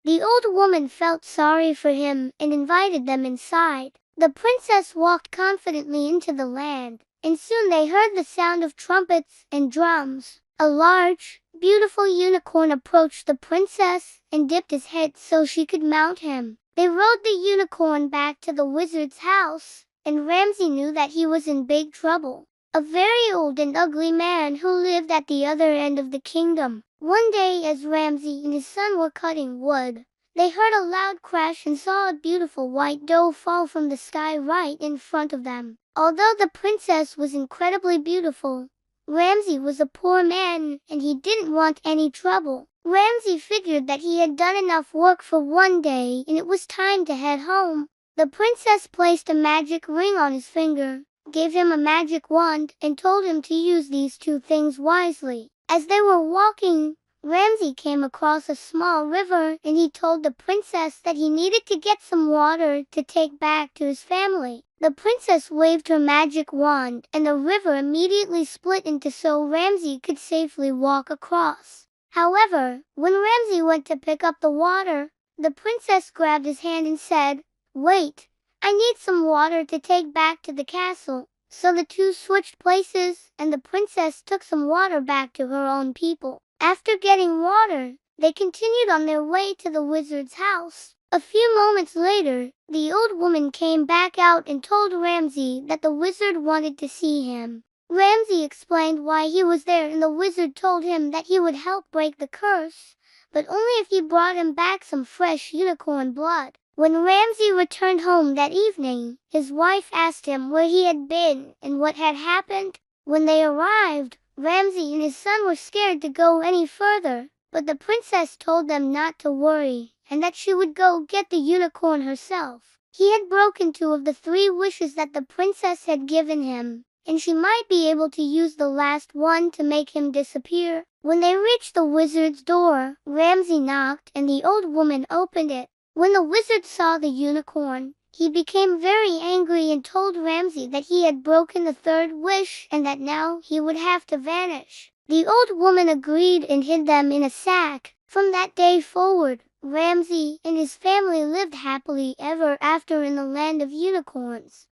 The old woman felt sorry for him and invited them inside. The princess walked confidently into the land, and soon they heard the sound of trumpets and drums. A large, beautiful unicorn approached the princess and dipped his head so she could mount him. They rode the unicorn back to the wizard's house, and Ramsey knew that he was in big trouble. A very old and ugly man who lived at the other end of the kingdom. One day as Ramsey and his son were cutting wood, they heard a loud crash and saw a beautiful white dove fall from the sky right in front of them. Although the princess was incredibly beautiful, Ramsey was a poor man and he didn't want any trouble. Ramsey figured that he had done enough work for one day and it was time to head home. The princess placed a magic ring on his finger, gave him a magic wand, and told him to use these two things wisely. As they were walking, Ramsey came across a small river and he told the princess that he needed to get some water to take back to his family. The princess waved her magic wand and the river immediately split into so Ramsey could safely walk across. However, when Ramsey went to pick up the water, the princess grabbed his hand and said, "Wait, I need some water to take back to the castle." So the two switched places and the princess took some water back to her own people. After getting water, they continued on their way to the wizard's house. A few moments later, the old woman came back out and told Ramsey that the wizard wanted to see him. Ramsey explained why he was there and the wizard told him that he would help break the curse, but only if he brought him back some fresh unicorn blood. When Ramsey returned home that evening, his wife asked him where he had been and what had happened. When they arrived, Ramsey and his son were scared to go any further, but the princess told them not to worry, and that she would go get the unicorn herself. He had broken 2 of the 3 wishes that the princess had given him, and she might be able to use the last one to make him disappear. When they reached the wizard's door, Ramsey knocked and the old woman opened it. When the wizard saw the unicorn, he became very angry and told Ramsey that he had broken the 3rd wish and that now he would have to vanish. The old woman agreed and hid them in a sack. From that day forward, Ramsey and his family lived happily ever after in the land of unicorns.